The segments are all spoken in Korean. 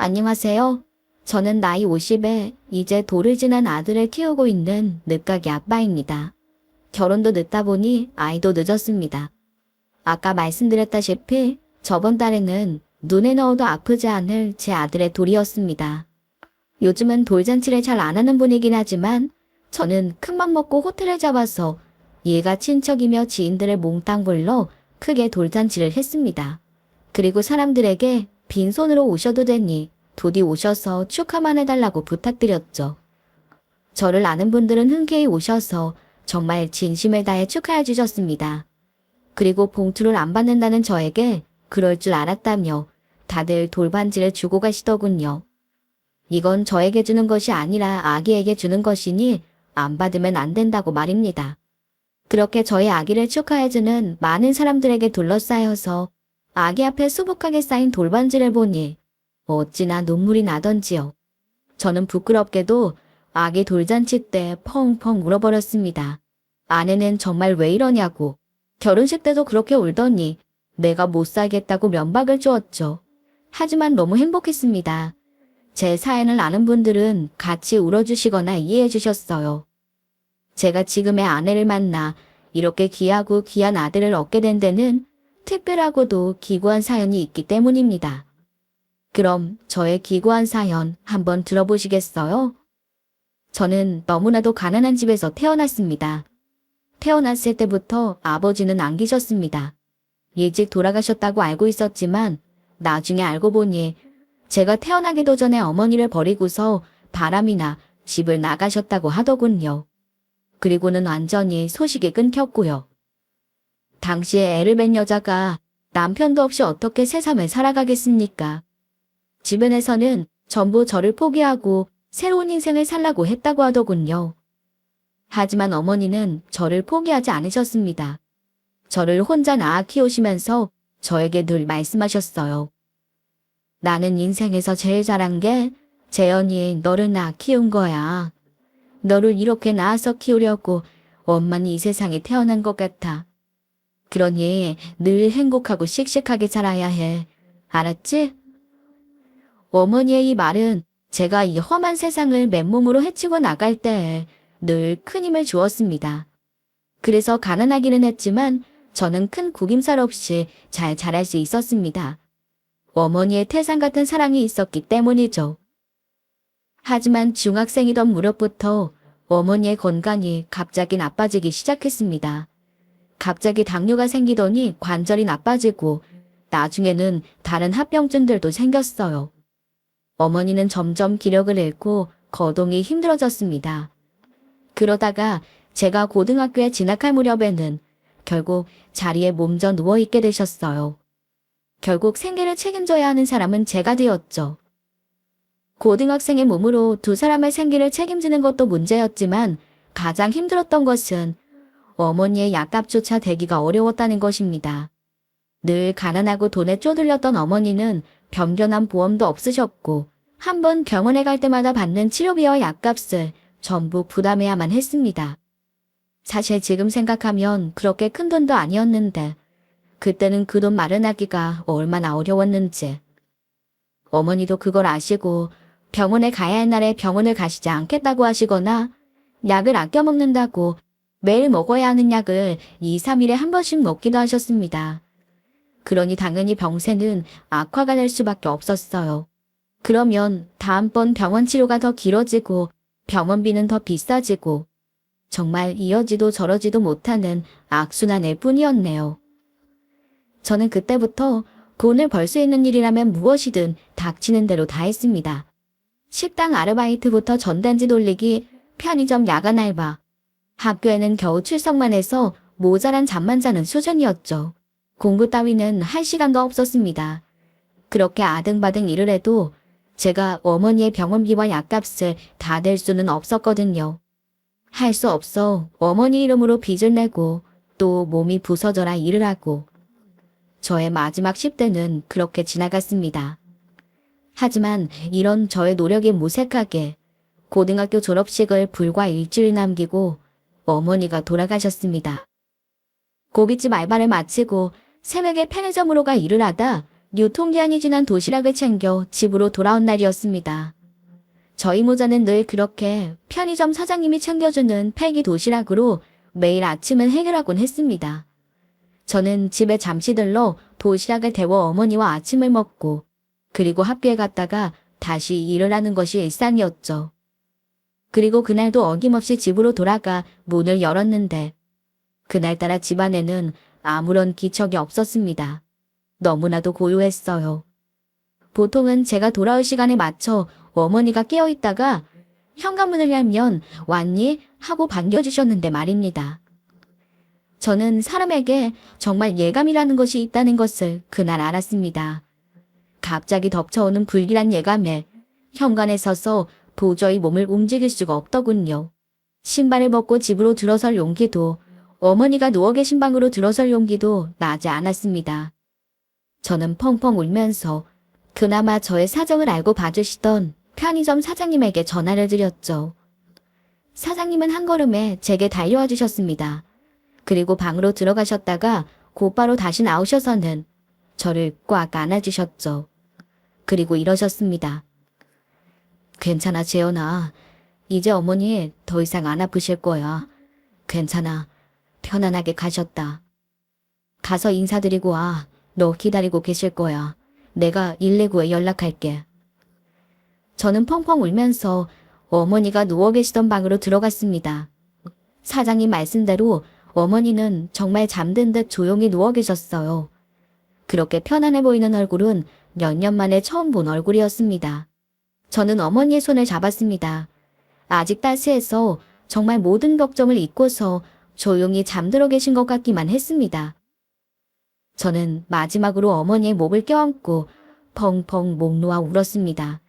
안녕하세요. 저는 나이 50에 이제 돌을 지난 아들을 키우고 있는 늦가기 아빠입니다. 결혼도 늦다 보니 아이도 늦었습니다. 아까 말씀드렸다시피 저번 달에는 눈에 넣어도 아프지 않을 제 아들의 돌이었습니다. 요즘은 돌잔치를 잘 안 하는 분이긴 하지만 저는 큰맘 먹고 호텔을 잡아서 얘가 친척이며 지인들을 몽땅 불러 크게 돌잔치를 했습니다. 그리고 사람들에게 빈손으로 오셔도 되니 부디 오셔서 축하만 해달라고 부탁드렸죠. 저를 아는 분들은 흔쾌히 오셔서 정말 진심을 다해 축하해 주셨습니다. 그리고 봉투를 안 받는다는 저에게 그럴 줄 알았다며 다들 돌반지를 주고 가시더군요. 이건 저에게 주는 것이 아니라 아기에게 주는 것이니 안 받으면 안 된다고 말입니다. 그렇게 저희 아기를 축하해주는 많은 사람들에게 둘러싸여서 아기 앞에 수북하게 쌓인 돌반지를 보니 어찌나 눈물이 나던지요. 저는 부끄럽게도 아기 돌잔치 때 펑펑 울어버렸습니다. 아내는 정말 왜 이러냐고, 결혼식 때도 그렇게 울더니 내가 못 살겠다고 면박을 주었죠. 하지만 너무 행복했습니다. 제 사연을 아는 분들은 같이 울어주시거나 이해해 주셨어요. 제가 지금의 아내를 만나 이렇게 귀하고 귀한 아들을 얻게 된 데는 특별하고도 기구한 사연이 있기 때문입니다. 그럼 저의 기구한 사연 한번 들어보시겠어요? 저는 너무나도 가난한 집에서 태어났습니다. 태어났을 때부터 아버지는 안 계셨습니다. 일찍 돌아가셨다고 알고 있었지만 나중에 알고 보니 제가 태어나기도 전에 어머니를 버리고서 바람이나 집을 나가셨다고 하더군요. 그리고는 완전히 소식이 끊겼고요. 당시에 애를 뵌 여자가 남편도 없이 어떻게 새삼을 살아가겠습니까? 주변에서는 전부 저를 포기하고 새로운 인생을 살라고 했다고 하더군요. 하지만 어머니는 저를 포기하지 않으셨습니다. 저를 혼자 낳아 키우시면서 저에게 늘 말씀하셨어요. 나는 인생에서 제일 잘한 게 재현이 너를 낳아 키운 거야. 너를 이렇게 낳아서 키우려고 엄마는 이 세상에 태어난 것 같아. 그러니 늘 행복하고 씩씩하게 살아야 해. 알았지? 어머니의 이 말은 제가 이 험한 세상을 맨몸으로 헤치고 나갈 때에 늘 큰 힘을 주었습니다. 그래서 가난하기는 했지만 저는 큰 구김살 없이 잘 자랄 수 있었습니다. 어머니의 태산 같은 사랑이 있었기 때문이죠. 하지만 중학생이던 무렵부터 어머니의 건강이 갑자기 나빠지기 시작했습니다. 갑자기 당뇨가 생기더니 관절이 나빠지고 나중에는 다른 합병증들도 생겼어요. 어머니는 점점 기력을 잃고 거동이 힘들어졌습니다. 그러다가 제가 고등학교에 진학할 무렵에는 결국 자리에 몸져 누워있게 되셨어요. 결국 생계를 책임져야 하는 사람은 제가 되었죠. 고등학생의 몸으로 두 사람의 생계를 책임지는 것도 문제였지만 가장 힘들었던 것은 어머니의 약값조차 대기가 어려웠다는 것입니다. 늘 가난하고 돈에 쪼들렸던 어머니는 변변한 보험도 없으셨고 한번 병원에 갈 때마다 받는 치료비와 약값을 전부 부담해야만 했습니다. 사실 지금 생각하면 그렇게 큰 돈도 아니었는데 그때는 그 돈 마련하기가 얼마나 어려웠는지. 어머니도 그걸 아시고 병원에 가야 할 날에 병원을 가시지 않겠다고 하시거나 약을 아껴 먹는다고 매일 먹어야 하는 약을 2, 3일에 한 번씩 먹기도 하셨습니다. 그러니 당연히 병세는 악화가 될 수밖에 없었어요. 그러면 다음번 병원 치료가 더 길어지고 병원비는 더 비싸지고 정말 이러지도 저러지도 못하는 악순환일 뿐이었네요. 저는 그때부터 돈을 벌 수 있는 일이라면 무엇이든 닥치는 대로 다 했습니다. 식당 아르바이트부터 전단지 돌리기, 편의점 야간 알바. 학교에는 겨우 출석만 해서 모자란 잠만 자는 수준이었죠. 공부 따위는 할 시간도 없었습니다. 그렇게 아등바등 일을 해도 제가 어머니의 병원비와 약값을 다 낼 수는 없었거든요. 할 수 없어 어머니 이름으로 빚을 내고 또 몸이 부서져라 일을 하고 저의 마지막 10대는 그렇게 지나갔습니다. 하지만 이런 저의 노력이 무색하게 고등학교 졸업식을 불과 일주일 남기고 어머니가 돌아가셨습니다. 고깃집 알바를 마치고 새벽에 편의점으로 가 일을 하다 유통기한이 지난 도시락을 챙겨 집으로 돌아온 날이었습니다. 저희 모자는 늘 그렇게 편의점 사장님이 챙겨주는 폐기 도시락으로 매일 아침을 해결하곤 했습니다. 저는 집에 잠시 들러 도시락을 데워 어머니와 아침을 먹고 그리고 학교에 갔다가 다시 일을 하는 것이 일상이었죠. 그리고 그날도 어김없이 집으로 돌아가 문을 열었는데 그날따라 집안에는 아무런 기척이 없었습니다. 너무나도 고요했어요. 보통은 제가 돌아올 시간에 맞춰 어머니가 깨어있다가 현관문을 열면 왔니? 하고 반겨주셨는데 말입니다. 저는 사람에게 정말 예감이라는 것이 있다는 것을 그날 알았습니다. 갑자기 덮쳐오는 불길한 예감에 현관에 서서 도저히 몸을 움직일 수가 없더군요. 신발을 벗고 집으로 들어설 용기도 어머니가 누워 계신 방으로 들어설 용기도 나지 않았습니다. 저는 펑펑 울면서 그나마 저의 사정을 알고 봐주시던 편의점 사장님에게 전화를 드렸죠. 사장님은 한 걸음에 제게 달려와 주셨습니다. 그리고 방으로 들어가셨다가 곧바로 다시 나오셔서는 저를 꽉 안아주셨죠. 그리고 이러셨습니다. 괜찮아, 재현아. 이제 어머니 더 이상 안 아프실 거야. 괜찮아. 편안하게 가셨다. 가서 인사드리고 와. 너 기다리고 계실 거야. 내가 119에 연락할게. 저는 펑펑 울면서 어머니가 누워 계시던 방으로 들어갔습니다. 사장님 말씀대로 어머니는 정말 잠든 듯 조용히 누워 계셨어요. 그렇게 편안해 보이는 얼굴은 몇 년 만에 처음 본 얼굴이었습니다. 저는 어머니의 손을 잡았습니다. 아직 따스해서 정말 모든 걱정을 잊고서 조용히 잠들어 계신 것 같기만 했습니다. 저는 마지막으로 어머니의 목을 껴안고 펑펑 목 놓아 울었습니다.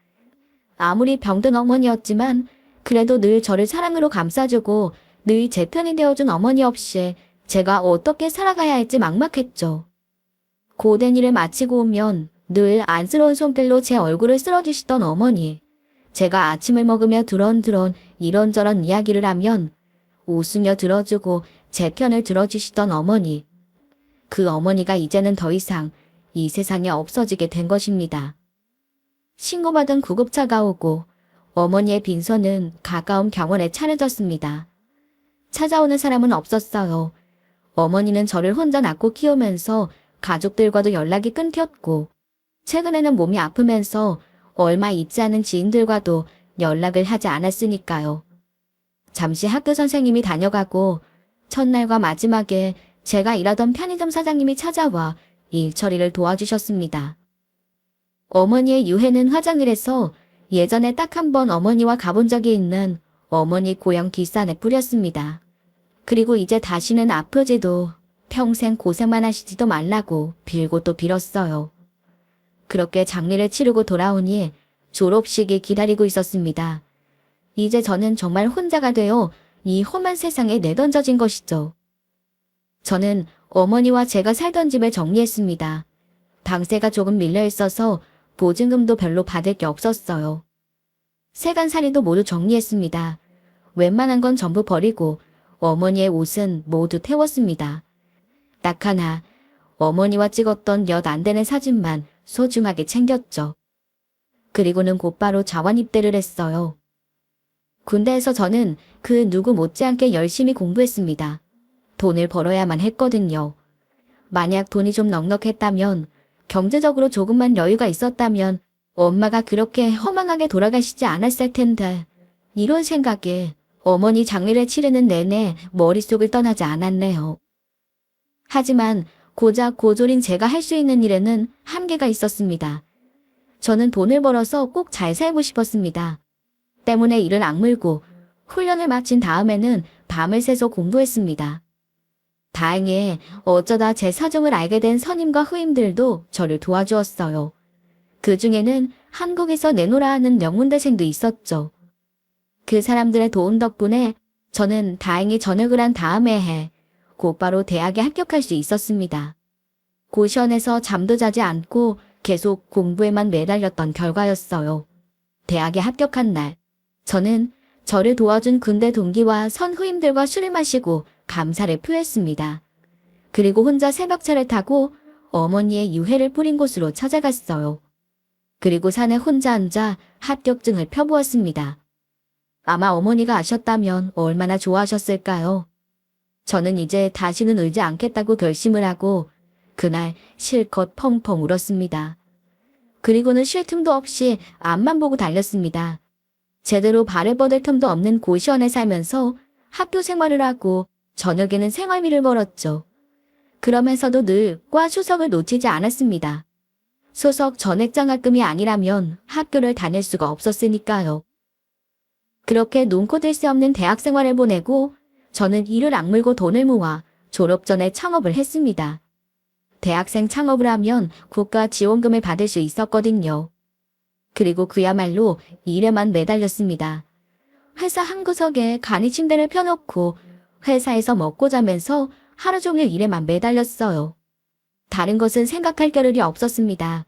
아무리 병든 어머니였지만 그래도 늘 저를 사랑으로 감싸주고 늘 제 편이 되어준 어머니 없이 제가 어떻게 살아가야 할지 막막했죠. 고된 일을 마치고 오면 늘 안쓰러운 손길로 제 얼굴을 쓸어주시던 어머니. 제가 아침을 먹으며 드런드런 이런저런 이야기를 하면 웃으며 들어주고 제 편을 들어주시던 어머니. 그 어머니가 이제는 더 이상 이 세상에 없어지게 된 것입니다. 신고받은 구급차가 오고 어머니의 빈손은 가까운 병원에 차려졌습니다. 찾아오는 사람은 없었어요. 어머니는 저를 혼자 낳고 키우면서 가족들과도 연락이 끊겼고 최근에는 몸이 아프면서 얼마 있지 않은 지인들과도 연락을 하지 않았으니까요. 잠시 학교 선생님이 다녀가고 첫날과 마지막에 제가 일하던 편의점 사장님이 찾아와 일 처리를 도와주셨습니다. 어머니의 유해는 화장을 해서 예전에 딱 한 번 어머니와 가본 적이 있는 어머니 고향 뒷산에 뿌렸습니다. 그리고 이제 다시는 아프지도 평생 고생만 하시지도 말라고 빌고 또 빌었어요. 그렇게 장례를 치르고 돌아오니 졸업식이 기다리고 있었습니다. 이제 저는 정말 혼자가 되어 이 험한 세상에 내던져진 것이죠. 저는 어머니와 제가 살던 집을 정리했습니다. 방세가 조금 밀려 있어서 보증금도 별로 받을 게 없었어요. 세간살이도 모두 정리했습니다. 웬만한 건 전부 버리고 어머니의 옷은 모두 태웠습니다. 딱 하나 어머니와 찍었던 몇 안 되는 사진만 소중하게 챙겼죠. 그리고는 곧바로 자원 입대를 했어요. 군대에서 저는 그 누구 못지않게 열심히 공부했습니다. 돈을 벌어야만 했거든요. 만약 돈이 좀 넉넉했다면, 경제적으로 조금만 여유가 있었다면 엄마가 그렇게 허망하게 돌아가시지 않았을 텐데 이런 생각에 어머니 장례를 치르는 내내 머릿속을 떠나지 않았네요. 하지만 고작 고졸인 제가 할 수 있는 일에는 한계가 있었습니다. 저는 돈을 벌어서 꼭 잘 살고 싶었습니다. 때문에 이를 악물고 훈련을 마친 다음에는 밤을 새서 공부했습니다. 다행히 어쩌다 제 사정을 알게 된 선임과 후임들도 저를 도와주었어요. 그 중에는 한국에서 내노라 하는 명문대생도 있었죠. 그 사람들의 도움 덕분에 저는 다행히 전역을 한 다음에 해 곧바로 대학에 합격할 수 있었습니다. 고시원에서 잠도 자지 않고 계속 공부에만 매달렸던 결과였어요. 대학에 합격한 날, 저는 저를 도와준 군대 동기와 선후임들과 술을 마시고 감사를 표했습니다. 그리고 혼자 새벽차를 타고 어머니의 유해를 뿌린 곳으로 찾아갔어요. 그리고 산에 혼자 앉아 합격증을 펴보았습니다. 아마 어머니가 아셨다면 얼마나 좋아하셨을까요? 저는 이제 다시는 울지 않겠다고 결심을 하고 그날 실컷 펑펑 울었습니다. 그리고는 쉴 틈도 없이 앞만 보고 달렸습니다. 제대로 발을 뻗을 틈도 없는 고시원에 살면서 학교 생활을 하고 저녁에는 생활비를 벌었죠. 그러면서도 늘 과 수석을 놓치지 않았습니다. 수석 전액장학금이 아니라면 학교를 다닐 수가 없었으니까요. 그렇게 눈코 뜰 새 없는 대학 생활을 보내고 저는 이를 악물고 돈을 모아 졸업 전에 창업을 했습니다. 대학생 창업을 하면 국가 지원금을 받을 수 있었거든요. 그리고 그야말로 일에만 매달렸습니다. 회사 한 구석에 간이 침대를 펴놓고 회사에서 먹고 자면서 하루 종일 일에만 매달렸어요. 다른 것은 생각할 겨를이 없었습니다.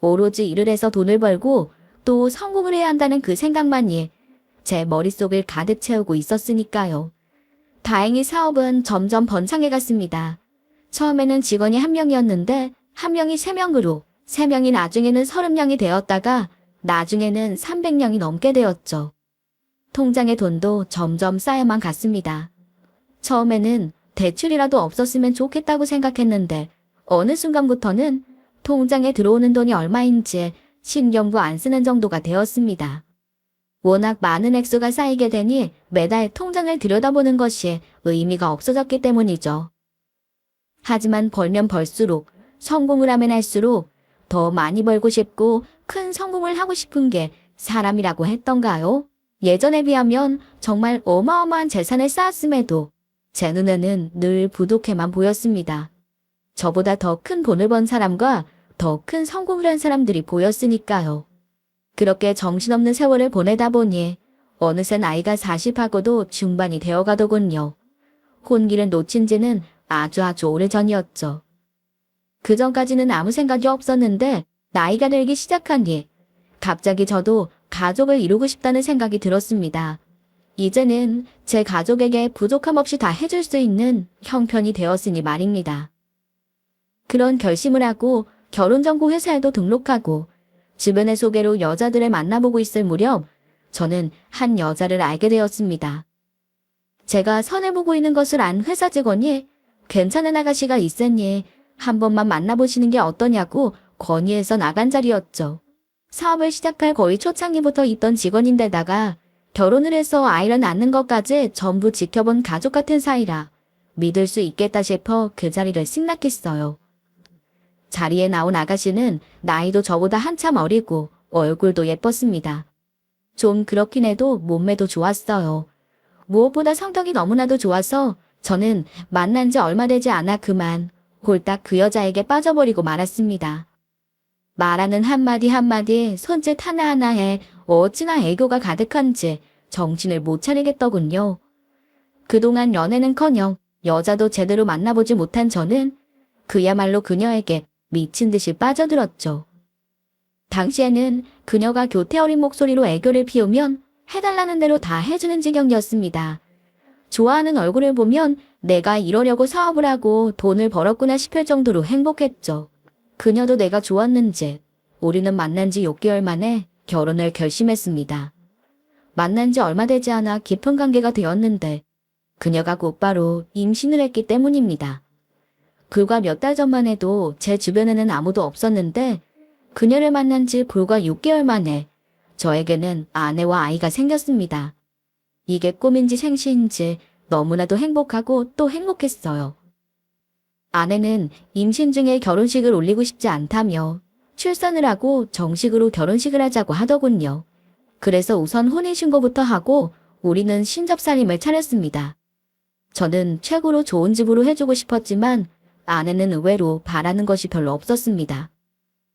오로지 일을 해서 돈을 벌고 또 성공을 해야 한다는 그 생각만이 제 머릿속을 가득 채우고 있었으니까요. 다행히 사업은 점점 번창해 갔습니다. 처음에는 직원이 1명이었는데 1명이 3명으로 3명이 나중에는 30명이 되었다가 나중에는 300명이 넘게 되었죠. 통장에 돈도 점점 쌓여만 갔습니다. 처음에는 대출이라도 없었으면 좋겠다고 생각했는데 어느 순간부터는 통장에 들어오는 돈이 얼마인지 신경도 안 쓰는 정도가 되었습니다. 워낙 많은 액수가 쌓이게 되니 매달 통장을 들여다보는 것이 의미가 없어졌기 때문이죠. 하지만 벌면 벌수록 성공을 하면 할수록 더 많이 벌고 싶고 큰 성공을 하고 싶은 게 사람이라고 했던가요? 예전에 비하면 정말 어마어마한 재산을 쌓았음에도 제 눈에는 늘 부족해만 보였습니다. 저보다 더 큰 돈을 번 사람과 더 큰 성공을 한 사람들이 보였으니까요. 그렇게 정신없는 세월을 보내다 보니 어느새 나이가 40하고도 중반이 되어가더군요. 혼기를 놓친 지는 아주 오래전이었죠. 그 전까지는 아무 생각이 없었는데 나이가 들기 시작하니 갑자기 저도 가족을 이루고 싶다는 생각이 들었습니다. 이제는 제 가족에게 부족함 없이 다 해줄 수 있는 형편이 되었으니 말입니다. 그런 결심을 하고 결혼정보 회사에도 등록하고 주변의 소개로 여자들을 만나보고 있을 무렵 저는 한 여자를 알게 되었습니다. 제가 선을 보고 있는 것을 안 회사 직원이 괜찮은 아가씨가 있으니 한 번만 만나보시는 게 어떠냐고 건의해서 나간 자리였죠. 사업을 시작할 거의 초창기부터 있던 직원인데다가 결혼을 해서 아이를 낳는 것까지 전부 지켜본 가족 같은 사이라 믿을 수 있겠다 싶어 그 자리를 승낙했어요. 자리에 나온 아가씨는 나이도 저보다 한참 어리고 얼굴도 예뻤습니다. 좀 그렇긴 해도 몸매도 좋았어요. 무엇보다 성격이 너무나도 좋아서 저는 만난 지 얼마 되지 않아 그만 홀딱 그 여자에게 빠져버리고 말았습니다. 말하는 한마디 한마디 손짓 하나하나에 어찌나 애교가 가득한지 정신을 못 차리겠더군요. 그동안 연애는커녕 여자도 제대로 만나보지 못한 저는 그야말로 그녀에게 미친 듯이 빠져들었죠. 당시에는 그녀가 교태 어린 목소리로 애교를 피우면 해달라는 대로 다 해주는 지경이었습니다. 좋아하는 얼굴을 보면 내가 이러려고 사업을 하고 돈을 벌었구나 싶을 정도로 행복했죠. 그녀도 내가 좋았는지 우리는 만난 지 6개월 만에 결혼을 결심했습니다. 만난 지 얼마 되지 않아 깊은 관계가 되었는데 그녀가 곧바로 임신을 했기 때문입니다. 불과 몇 달 전만 해도 제 주변에는 아무도 없었는데 그녀를 만난 지 불과 6개월 만에 저에게는 아내와 아이가 생겼습니다. 이게 꿈인지 생시인지 너무나도 행복하고 또 행복했어요. 아내는 임신 중에 결혼식을 올리고 싶지 않다며 출산을 하고 정식으로 결혼식을 하자고 하더군요. 그래서 우선 혼인신고부터 하고 우리는 신접살림을 차렸습니다. 저는 최고로 좋은 집으로 해주고 싶었지만 아내는 의외로 바라는 것이 별로 없었습니다.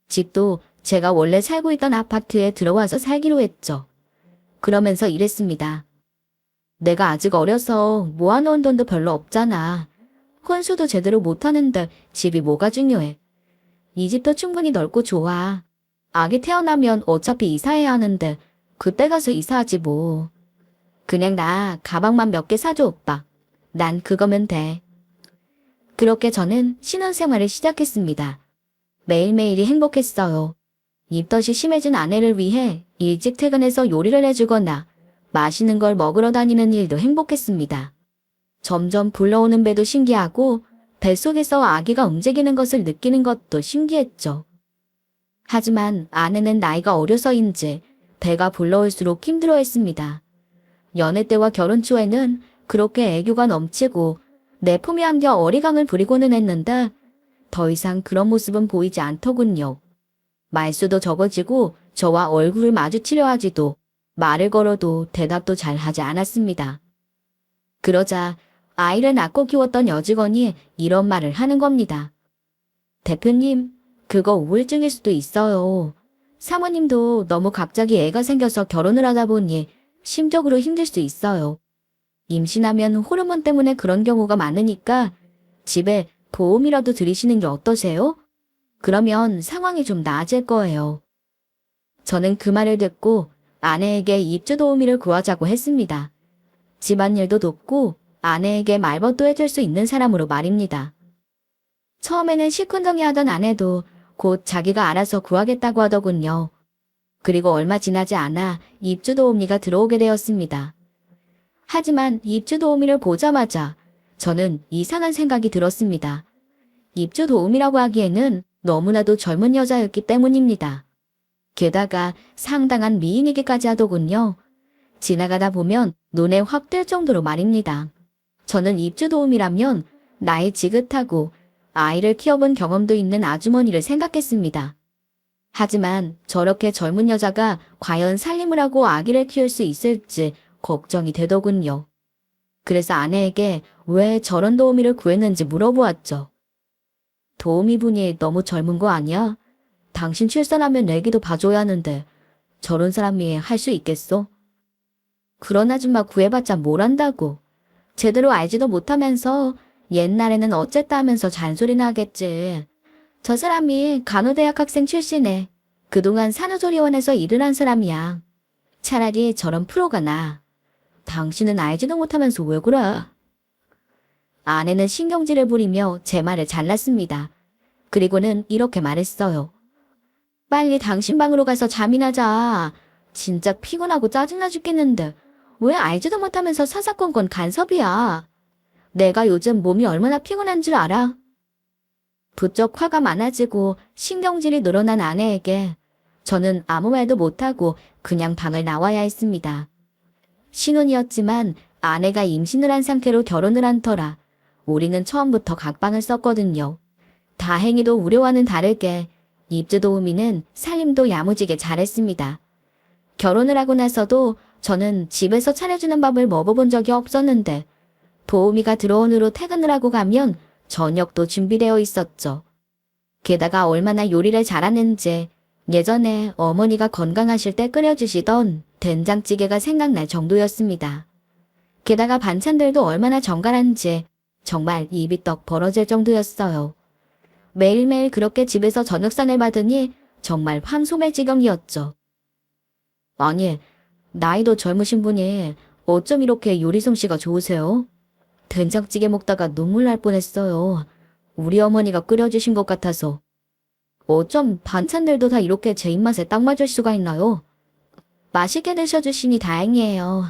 집도 제가 원래 살고 있던 아파트에 들어와서 살기로 했죠. 그러면서 이랬습니다. 내가 아직 어려서 모아놓은 돈도 별로 없잖아. 혼수도 제대로 못하는데 집이 뭐가 중요해. 이 집도 충분히 넓고 좋아. 아기 태어나면 어차피 이사해야 하는데 그때 가서 이사하지 뭐. 그냥 나 가방만 몇 개 사줘 오빠. 난 그거면 돼. 그렇게 저는 신혼생활을 시작했습니다. 매일매일이 행복했어요. 입덧이 심해진 아내를 위해 일찍 퇴근해서 요리를 해주거나 맛있는 걸 먹으러 다니는 일도 행복했습니다. 점점 불러오는 배도 신기하고 뱃속에서 아기가 움직이는 것을 느끼는 것도 신기했죠. 하지만 아내는 나이가 어려서인지 배가 불러올수록 힘들어했습니다. 연애 때와 결혼 초에는 그렇게 애교가 넘치고 내 품에 안겨 어리광을 부리고는 했는데 더 이상 그런 모습은 보이지 않더군요. 말수도 적어지고 저와 얼굴을 마주치려 하지도 말을 걸어도 대답도 잘 하지 않았습니다. 그러자 아이를 낳고 키웠던 여직원이 이런 말을 하는 겁니다. 대표님, 그거 우울증일 수도 있어요. 사모님도 너무 갑자기 애가 생겨서 결혼을 하다 보니 심적으로 힘들 수 있어요. 임신하면 호르몬 때문에 그런 경우가 많으니까 집에 보험이라도 들이시는 게 어떠세요? 그러면 상황이 좀 나아질 거예요. 저는 그 말을 듣고 아내에게 입주 도우미를 구하자고 했습니다. 집안일도 돕고 아내에게 말벗도 해줄 수 있는 사람으로 말입니다. 처음에는 시큰둥해하던 아내도 곧 자기가 알아서 구하겠다고 하더군요. 그리고 얼마 지나지 않아 입주 도우미가 들어오게 되었습니다. 하지만 입주 도우미를 보자마자 저는 이상한 생각이 들었습니다. 입주 도우미라고 하기에는 너무나도 젊은 여자였기 때문입니다. 게다가 상당한 미인이기까지 하더군요. 지나가다 보면 눈에 확 띌 정도로 말입니다. 저는 입주 도우미라면 나이 지긋하고 아이를 키워본 경험도 있는 아주머니를 생각했습니다. 하지만 저렇게 젊은 여자가 과연 살림을 하고 아기를 키울 수 있을지 걱정이 되더군요. 그래서 아내에게 왜 저런 도우미를 구했는지 물어보았죠. 도우미분이 너무 젊은 거 아니야? 당신 출산하면 애기도 봐줘야 하는데 저런 사람이 할 수 있겠어? 그런 아줌마 구해봤자 뭘 한다고. 제대로 알지도 못하면서 옛날에는 어쨌다 하면서 잔소리나 하겠지. 저 사람이 간호대학 학생 출신에 그동안 산후조리원에서 일을 한 사람이야. 차라리 저런 프로가 나아. 당신은 알지도 못하면서 왜 그래? 아내는 신경질을 부리며 제 말을 잘랐습니다. 그리고는 이렇게 말했어요. 빨리 당신 방으로 가서 잠이나 자. 진짜 피곤하고 짜증나 죽겠는데 왜 알지도 못하면서 사사건건 간섭이야. 내가 요즘 몸이 얼마나 피곤한 줄 알아? 부쩍 화가 많아지고 신경질이 늘어난 아내에게 저는 아무 말도 못하고 그냥 방을 나와야 했습니다. 신혼이었지만 아내가 임신을 한 상태로 결혼을 한 터라 우리는 처음부터 각방을 썼거든요. 다행히도 우려와는 다르게 입주 도우미는 살림도 야무지게 잘했습니다. 결혼을 하고 나서도 저는 집에서 차려주는 밥을 먹어본 적이 없었는데 도우미가 들어온 후로 퇴근을 하고 가면 저녁도 준비되어 있었죠. 게다가 얼마나 요리를 잘하는지 예전에 어머니가 건강하실 때 끓여주시던 된장찌개가 생각날 정도였습니다. 게다가 반찬들도 얼마나 정갈한지 정말 입이 떡 벌어질 정도였어요. 매일매일 그렇게 집에서 저녁상을 받으니 정말 황소매 지경이었죠. 아니, 나이도 젊으신 분이 어쩜 이렇게 요리 솜씨가 좋으세요? 된장찌개 먹다가 눈물 날 뻔했어요. 우리 어머니가 끓여주신 것 같아서. 어쩜 반찬들도 다 이렇게 제 입맛에 딱 맞을 수가 있나요? 맛있게 드셔주시니 다행이에요.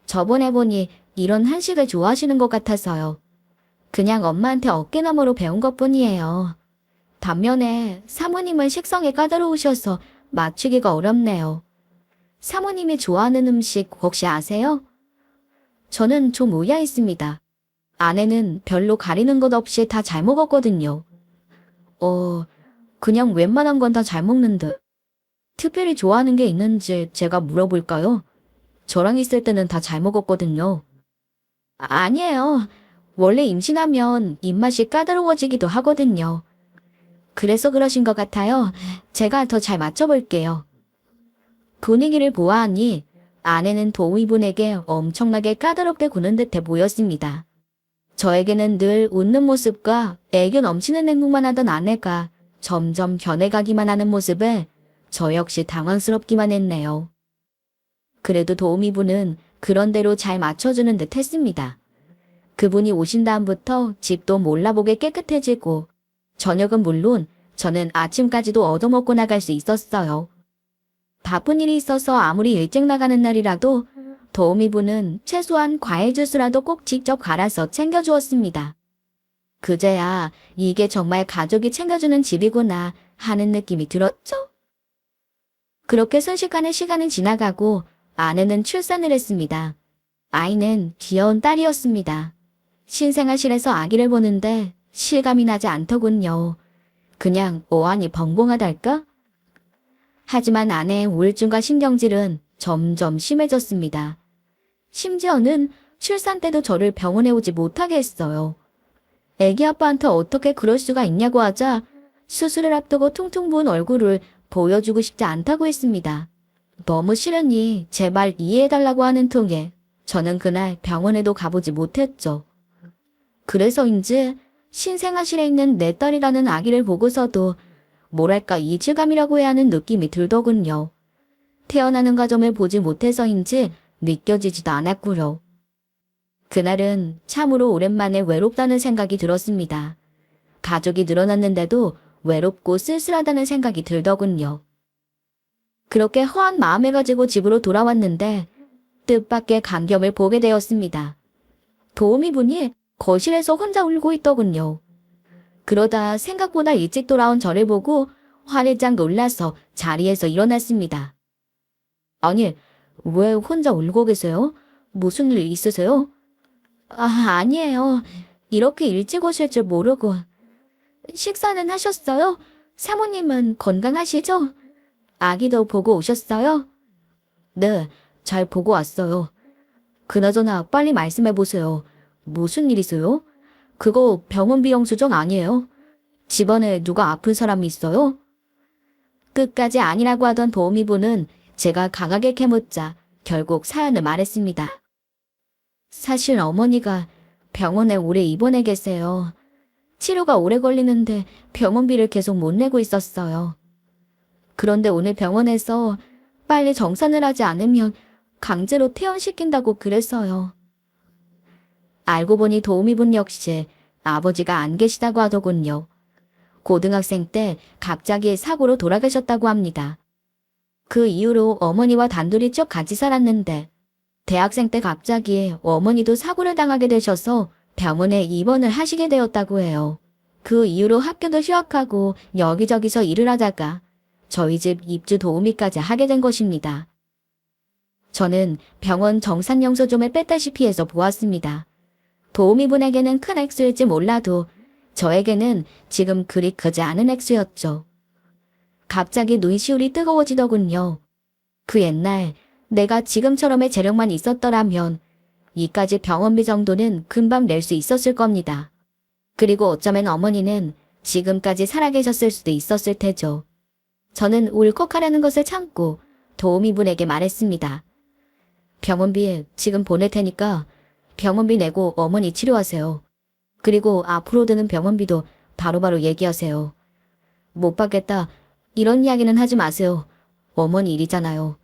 저번에 보니 이런 한식을 좋아하시는 것 같아서요. 그냥 엄마한테 어깨너머로 배운 것뿐이에요. 반면에 사모님은 식성이 까다로우셔서 맞추기가 어렵네요. 사모님이 좋아하는 음식 혹시 아세요? 저는 좀 의아했습니다. 아내는 별로 가리는 것 없이 다 잘 먹었거든요. 그냥 웬만한 건 다 잘 먹는데. 특별히 좋아하는 게 있는지 제가 물어볼까요? 저랑 있을 때는 다 잘 먹었거든요. 아니에요. 원래 임신하면 입맛이 까다로워지기도 하거든요. 그래서 그러신 것 같아요. 제가 더 잘 맞춰볼게요. 분위기를 보아하니 아내는 도우미분에게 엄청나게 까다롭게 구는 듯해 보였습니다. 저에게는 늘 웃는 모습과 애교 넘치는 행동만 하던 아내가 점점 변해가기만 하는 모습에 저 역시 당황스럽기만 했네요. 그래도 도우미분은 그런대로 잘 맞춰주는 듯 했습니다. 그분이 오신 다음부터 집도 몰라보게 깨끗해지고 저녁은 물론 저는 아침까지도 얻어먹고 나갈 수 있었어요. 바쁜 일이 있어서 아무리 일찍 나가는 날이라도 도우미분은 최소한 과일 주스라도 꼭 직접 갈아서 챙겨주었습니다. 그제야 이게 정말 가족이 챙겨주는 집이구나 하는 느낌이 들었죠. 그렇게 순식간에 시간은 지나가고 아내는 출산을 했습니다. 아이는 귀여운 딸이었습니다. 신생아실에서 아기를 보는데 실감이 나지 않더군요. 그냥 어안이 벙벙하달까? 하지만 아내의 우울증과 신경질은 점점 심해졌습니다. 심지어는 출산 때도 저를 병원에 오지 못하게 했어요. 애기 아빠한테 어떻게 그럴 수가 있냐고 하자 수술을 앞두고 퉁퉁 부은 얼굴을 보여주고 싶지 않다고 했습니다. 너무 싫으니 제발 이해해달라고 하는 통에 저는 그날 병원에도 가보지 못했죠. 그래서인지 신생아실에 있는 내 딸이라는 아기를 보고서도 뭐랄까 이질감이라고 해야 하는 느낌이 들더군요. 태어나는 과정을 보지 못해서인지 믿겨지지도 않았고요. 그날은 참으로 오랜만에 외롭다는 생각이 들었습니다. 가족이 늘어났는데도 외롭고 쓸쓸하다는 생각이 들더군요. 그렇게 허한 마음을 가지고 집으로 돌아왔는데 뜻밖의 광경을 보게 되었습니다. 도우미분이 거실에서 혼자 울고 있더군요. 그러다 생각보다 일찍 돌아온 저를 보고 화들짝 놀라서 자리에서 일어났습니다. 아니, 왜 혼자 울고 계세요? 무슨 일 있으세요? 아니에요. 이렇게 일찍 오실 줄 모르고. 식사는 하셨어요? 사모님은 건강하시죠? 아기도 보고 오셨어요? 네, 잘 보고 왔어요. 그나저나 빨리 말씀해보세요. 무슨 일이세요? 그거 병원비 영수증 아니에요? 집안에 누가 아픈 사람이 있어요? 끝까지 아니라고 하던 도우미분은 제가 강하게 캐묻자 결국 사연을 말했습니다. 사실 어머니가 병원에 오래 입원해 계세요. 치료가 오래 걸리는데 병원비를 계속 못 내고 있었어요. 그런데 오늘 병원에서 빨리 정산을 하지 않으면 강제로 퇴원시킨다고 그랬어요. 알고 보니 도우미분 역시 아버지가 안 계시다고 하더군요. 고등학생 때 갑자기 사고로 돌아가셨다고 합니다. 그 이후로 어머니와 단둘이 쭉 같이 살았는데 대학생 때 갑자기 어머니도 사고를 당하게 되셔서 병원에 입원을 하시게 되었다고 해요. 그 이후로 학교도 휴학하고 여기저기서 일을 하다가 저희 집 입주 도우미까지 하게 된 것입니다. 저는 병원 정산 영수증을 뺐다시피 해서 보았습니다. 도우미분에게는 큰 액수일지 몰라도 저에게는 지금 그리 크지 않은 액수였죠. 갑자기 눈시울이 뜨거워지더군요. 그 옛날 내가 지금처럼의 재력만 있었더라면 이까지 병원비 정도는 금방 낼 수 있었을 겁니다. 그리고 어쩌면 어머니는 지금까지 살아계셨을 수도 있었을 테죠. 저는 울컥하려는 것을 참고 도우미분에게 말했습니다. 병원비 지금 보낼 테니까 병원비 내고 어머니 치료하세요. 그리고 앞으로 드는 병원비도 바로바로 얘기하세요. 못 받겠다 이런 이야기는 하지 마세요. 어머니 일이잖아요.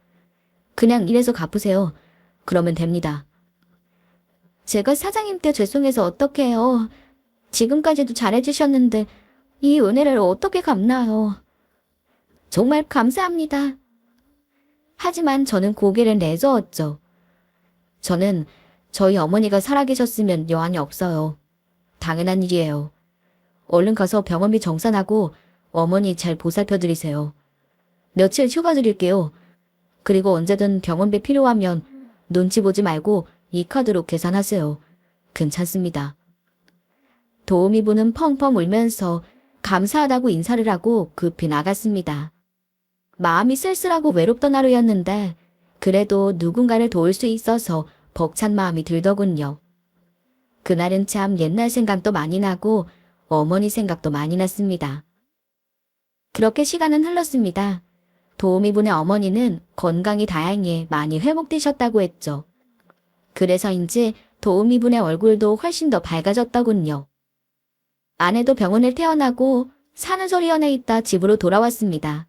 그냥 이래서 갚으세요. 그러면 됩니다. 제가 사장님께 죄송해서 어떡해요. 지금까지도 잘해주셨는데 이 은혜를 어떻게 갚나요. 정말 감사합니다. 하지만 저는 고개를 내저었죠. 저는 저희 어머니가 살아계셨으면 여한이 없어요. 당연한 일이에요. 얼른 가서 병원비 정산하고 어머니 잘 보살펴드리세요. 며칠 휴가 드릴게요. 그리고 언제든 병원비 필요하면 눈치 보지 말고 이 카드로 계산하세요. 괜찮습니다. 도우미분은 펑펑 울면서 감사하다고 인사를 하고 급히 나갔습니다. 마음이 쓸쓸하고 외롭던 하루였는데 그래도 누군가를 도울 수 있어서 벅찬 마음이 들더군요. 그날은 참 옛날 생각도 많이 나고 어머니 생각도 많이 났습니다. 그렇게 시간은 흘렀습니다. 도우미분의 어머니는 건강이 다행히 많이 회복되셨다고 했죠. 그래서인지 도우미분의 얼굴도 훨씬 더 밝아졌더군요. 아내도 병원을 퇴원하고 산후조리원에 있다 집으로 돌아왔습니다.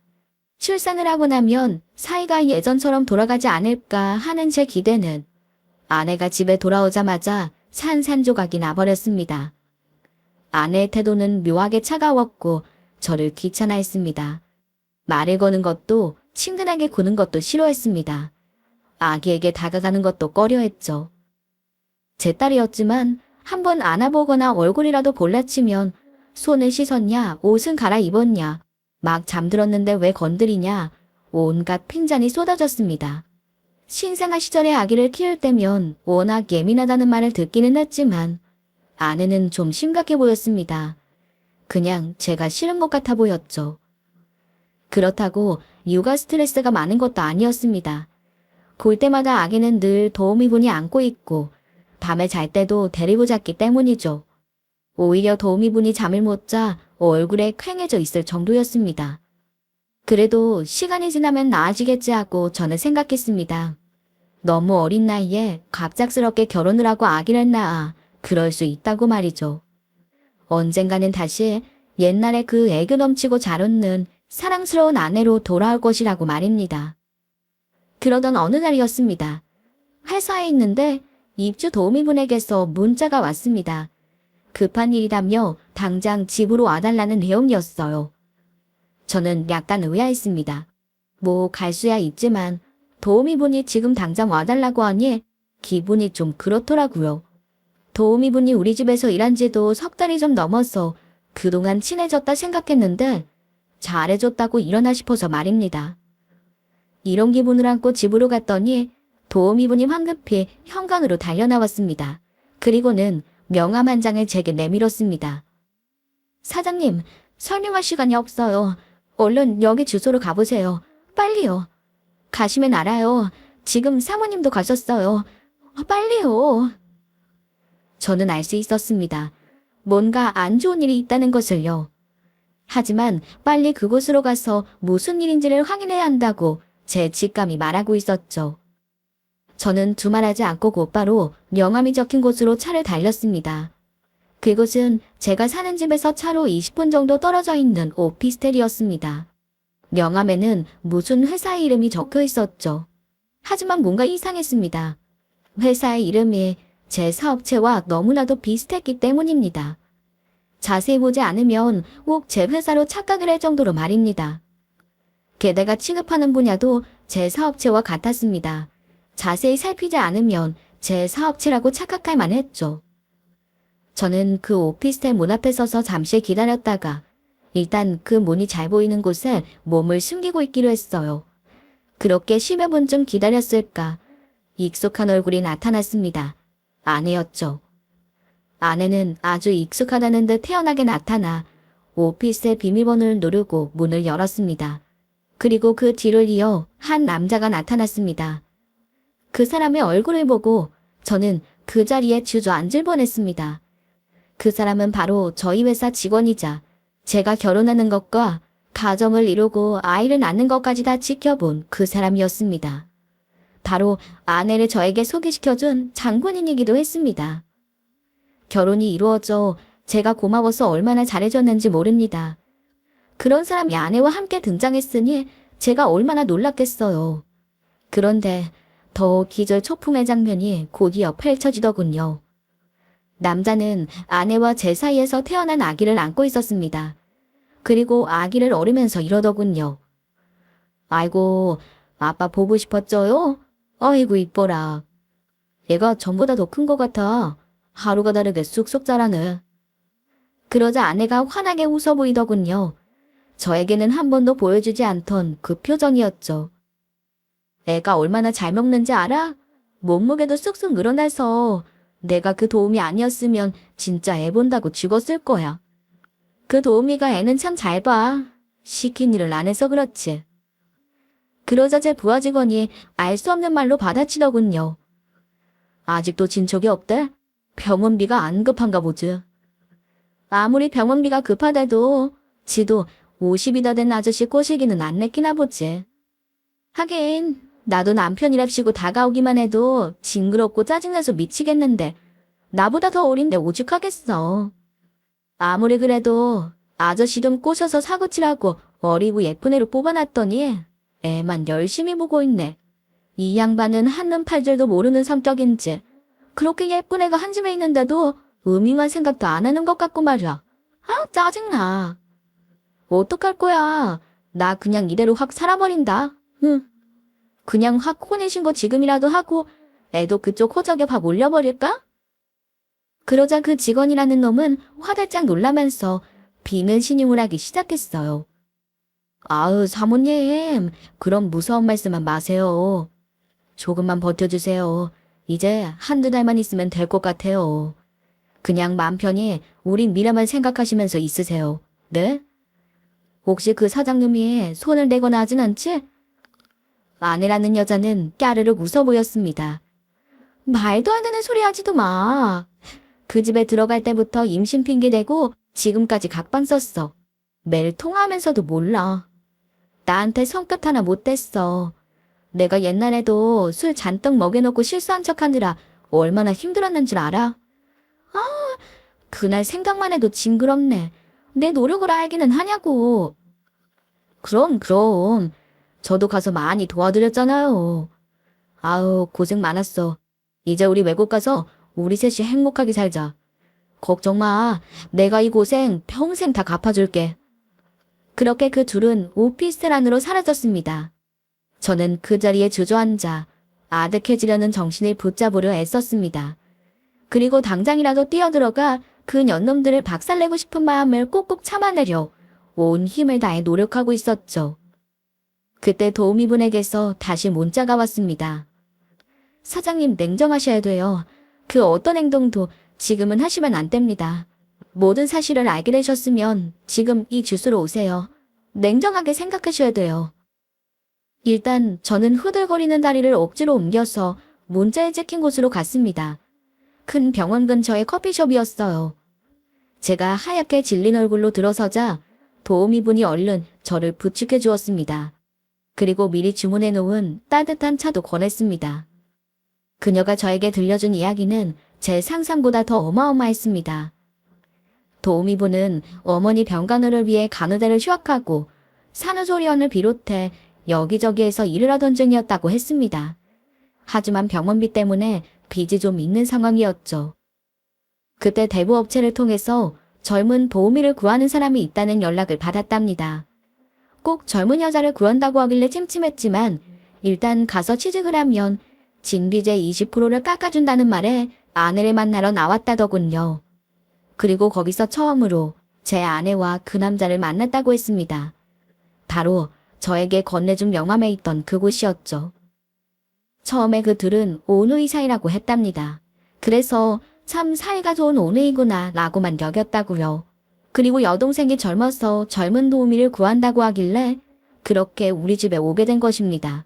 출산을 하고 나면 사이가 예전처럼 돌아가지 않을까 하는 제 기대는 아내가 집에 돌아오자마자 산산조각이 나버렸습니다. 아내의 태도는 묘하게 차가웠고 저를 귀찮아했습니다. 말을 거는 것도 친근하게 구는 것도 싫어했습니다. 아기에게 다가가는 것도 꺼려했죠. 제 딸이었지만 한번 안아보거나 얼굴이라도 볼라치면 손을 씻었냐, 옷은 갈아입었냐, 막 잠들었는데 왜 건드리냐, 온갖 핀잔이 쏟아졌습니다. 신생아 시절의 아기를 키울 때면 워낙 예민하다는 말을 듣기는 했지만 아내는 좀 심각해 보였습니다. 그냥 제가 싫은 것 같아 보였죠. 그렇다고 육아 스트레스가 많은 것도 아니었습니다. 볼 때마다 아기는 늘 도우미분이 안고 있고 밤에 잘 때도 데리고 잤기 때문이죠. 오히려 도우미분이 잠을 못 자 얼굴에 퀭해져 있을 정도였습니다. 그래도 시간이 지나면 나아지겠지 하고 저는 생각했습니다. 너무 어린 나이에 갑작스럽게 결혼을 하고 아기를 낳아 그럴 수 있다고 말이죠. 언젠가는 다시 옛날에 그 애교 넘치고 잘 웃는 사랑스러운 아내로 돌아올 것이라고 말입니다. 그러던 어느 날이었습니다. 회사에 있는데 입주 도우미분에게서 문자가 왔습니다. 급한 일이라며 당장 집으로 와달라는 내용이었어요. 저는 약간 의아했습니다. 뭐 갈 수야 있지만 도우미분이 지금 당장 와달라고 하니 기분이 좀 그렇더라고요. 도우미분이 우리 집에서 일한 지도 석 달이 좀 넘어서 그동안 친해졌다 생각했는데 잘해줬다고 일어나 싶어서 말입니다. 이런 기분을 안고 집으로 갔더니 도우미분이 황급히 현관으로 달려나왔습니다. 그리고는 명함 한 장을 제게 내밀었습니다. 사장님, 설명할 시간이 없어요. 얼른 여기 주소로 가보세요. 빨리요. 가시면 알아요. 지금 사모님도 가셨어요. 빨리요. 저는 알 수 있었습니다. 뭔가 안 좋은 일이 있다는 것을요. 하지만 빨리 그곳으로 가서 무슨 일인지를 확인해야 한다고 제 직감이 말하고 있었죠. 저는 두말하지 않고 곧바로 명함이 적힌 곳으로 차를 달렸습니다. 그곳은 제가 사는 집에서 차로 20분 정도 떨어져 있는 오피스텔이었습니다. 명함에는 무슨 회사 이름이 적혀 있었죠. 하지만 뭔가 이상했습니다. 회사의 이름이 제 사업체와 너무나도 비슷했기 때문입니다. 자세히 보지 않으면 꼭 제 회사로 착각을 할 정도로 말입니다. 게다가 취급하는 분야도 제 사업체와 같았습니다. 자세히 살피지 않으면 제 사업체라고 착각할 만했죠. 저는 그 오피스텔 문 앞에 서서 잠시 기다렸다가 일단 그 문이 잘 보이는 곳에 몸을 숨기고 있기로 했어요. 그렇게 10여 분쯤 기다렸을까 익숙한 얼굴이 나타났습니다. 아내였죠. 아내는 아주 익숙하다는 듯 태연하게 나타나 오피스텔 비밀번호를 누르고 문을 열었습니다. 그리고 그 뒤를 이어 한 남자가 나타났습니다. 그 사람의 얼굴을 보고 저는 그 자리에 주저앉을 뻔했습니다. 그 사람은 바로 저희 회사 직원이자 제가 결혼하는 것과 가정을 이루고 아이를 낳는 것까지 다 지켜본 그 사람이었습니다. 바로 아내를 저에게 소개시켜준 장본인이기도 했습니다. 결혼이 이루어져 제가 고마워서 얼마나 잘해줬는지 모릅니다. 그런 사람이 아내와 함께 등장했으니 제가 얼마나 놀랐겠어요. 그런데 더 기절초풍의 장면이 곧이어 펼쳐지더군요. 남자는 아내와 제 사이에서 태어난 아기를 안고 있었습니다. 그리고 아기를 어르면서 이러더군요. 아이고, 아빠 보고 싶었죠요? 어이구 이뻐라. 얘가 전보다 더 큰 것 같아. 하루가 다르게 쑥쑥 자라네. 그러자 아내가 환하게 웃어 보이더군요. 저에게는 한 번도 보여주지 않던 그 표정이었죠. 애가 얼마나 잘 먹는지 알아? 몸무게도 쑥쑥 늘어나서 내가 그 도우미 아니었으면 진짜 애 본다고 죽었을 거야. 그 도우미가 애는 참 잘 봐. 시킨 일을 안 해서 그렇지. 그러자 제 부하 직원이 알 수 없는 말로 받아치더군요. 아직도 진척이 없대? 병원비가 안 급한가 보지. 아무리 병원비가 급하대도 지도 50이다 된 아저씨 꼬시기는 안 내키나 보지. 하긴 나도 남편이랍시고 다가오기만 해도 징그럽고 짜증나서 미치겠는데 나보다 더 어린데 오죽하겠어. 아무리 그래도 아저씨 좀 꼬셔서 사고치라고 어리고 예쁜 애로 뽑아놨더니 애만 열심히 보고 있네. 이 양반은 한눈 팔줄도 모르는 성격인지 그렇게 예쁜 애가 한 집에 있는데도 음흉한 생각도 안 하는 것 같고 말이야. 아, 짜증나. 어떡할 거야. 나 그냥 이대로 확 살아버린다. 응. 그냥 확 혼내신 거 지금이라도 하고 애도 그쪽 호적에 밥 올려버릴까? 그러자 그 직원이라는 놈은 화들짝 놀라면서 비밀 신용을 하기 시작했어요. 아우, 사모님, 그럼 무서운 말씀만 마세요. 조금만 버텨주세요. 이제 한두 달만 있으면 될 것 같아요. 그냥 맘 편히 우리 미래만 생각하시면서 있으세요. 네? 혹시 그 사장님이 손을 대거나 하진 않지? 아내라는 여자는 까르륵 웃어 보였습니다. 말도 안 되는 소리 하지도 마. 그 집에 들어갈 때부터 임신 핑계 대고 지금까지 각방 썼어. 매일 통화하면서도 몰라. 나한테 성격 하나 못 댔어. 내가 옛날에도 술 잔뜩 먹여놓고 실수한 척하느라 얼마나 힘들었는 줄 알아? 아, 그날 생각만 해도 징그럽네. 내 노력을 알기는 하냐고. 그럼. 저도 가서 많이 도와드렸잖아요. 아우, 고생 많았어. 이제 우리 외국 가서 우리 셋이 행복하게 살자. 걱정 마. 내가 이 고생 평생 다 갚아줄게. 그렇게 그 둘은 오피스텔 안으로 사라졌습니다. 저는 그 자리에 주저앉아 아득해지려는 정신을 붙잡으려 애썼습니다. 그리고 당장이라도 뛰어들어가 그 년놈들을 박살내고 싶은 마음을 꾹꾹 참아내려 온 힘을 다해 노력하고 있었죠. 그때 도우미분에게서 다시 문자가 왔습니다. 사장님, 냉정하셔야 돼요. 그 어떤 행동도 지금은 하시면 안 됩니다. 모든 사실을 알게 되셨으면 지금 이 주소로 오세요. 냉정하게 생각하셔야 돼요. 일단 저는 후들거리는 다리를 억지로 옮겨서 문자에 찍힌 곳으로 갔습니다. 큰 병원 근처의 커피숍이었어요. 제가 하얗게 질린 얼굴로 들어서자 도우미분이 얼른 저를 부축해 주었습니다. 그리고 미리 주문해 놓은 따뜻한 차도 권했습니다. 그녀가 저에게 들려준 이야기는 제 상상보다 더 어마어마했습니다. 도우미분은 어머니 병간호를 위해 간호대를 휴학하고 산후조리원을 비롯해 여기저기에서 일을 하던 중이었다고 했습니다. 하지만 병원비 때문에 빚이 좀 있는 상황이었죠. 그때 대부업체를 통해서 젊은 도우미를 구하는 사람이 있다는 연락을 받았답니다. 꼭 젊은 여자를 구한다고 하길래 찜찜했지만 일단 가서 취직을 하면 진비제 20%를 깎아준다는 말에 아내를 만나러 나왔다더군요. 그리고 거기서 처음으로 제 아내와 그 남자를 만났다고 했습니다. 바로 저에게 건네준 명함에 있던 그곳이었죠. 처음에 그 둘은 오누이 사이라고 했답니다. 그래서 참 사이가 좋은 오누이구나 라고만 여겼다고요. 그리고 여동생이 젊어서 젊은 도우미를 구한다고 하길래 그렇게 우리 집에 오게 된 것입니다.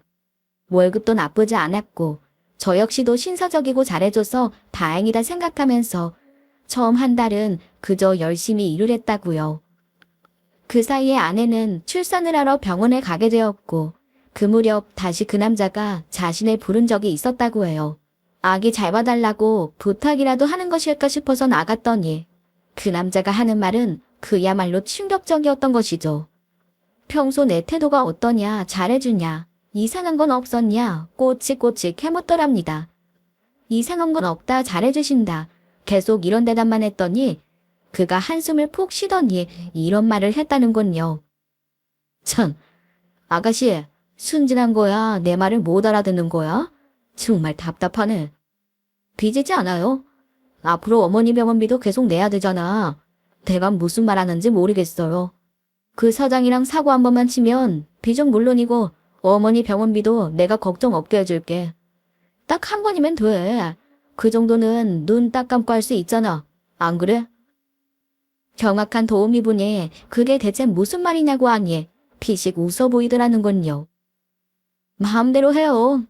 월급도 나쁘지 않았고 저 역시도 신사적이고 잘해줘서 다행이다 생각하면서 처음 한 달은 그저 열심히 일을 했다고요. 그 사이에 아내는 출산을 하러 병원에 가게 되었고 그 무렵 다시 그 남자가 자신을 부른 적이 있었다고 해요. 아기 잘 봐달라고 부탁이라도 하는 것일까 싶어서 나갔더니 그 남자가 하는 말은 그야말로 충격적이었던 것이죠. 평소 내 태도가 어떠냐, 잘해주냐, 이상한 건 없었냐, 꼬치꼬치 캐묻더랍니다. 이상한 건 없다, 잘해주신다. 계속 이런 대답만 했더니 그가 한숨을 푹 쉬더니 이런 말을 했다는군요. 참, 아가씨, 순진한 거야? 내 말을 못 알아듣는 거야? 정말 답답하네. 빚이지 않아요? 앞으로 어머니 병원비도 계속 내야 되잖아. 내가 무슨 말 하는지 모르겠어요. 그 사장이랑 사고 한 번만 치면 빚은 물론이고 어머니 병원비도 내가 걱정 없게 해줄게. 딱 한 번이면 돼. 그 정도는 눈 딱 감고 할 수 있잖아. 안 그래? 경악한 도우미분이 그게 대체 무슨 말이냐고 하니 피식 웃어 보이더라는군요. 마음대로 해요.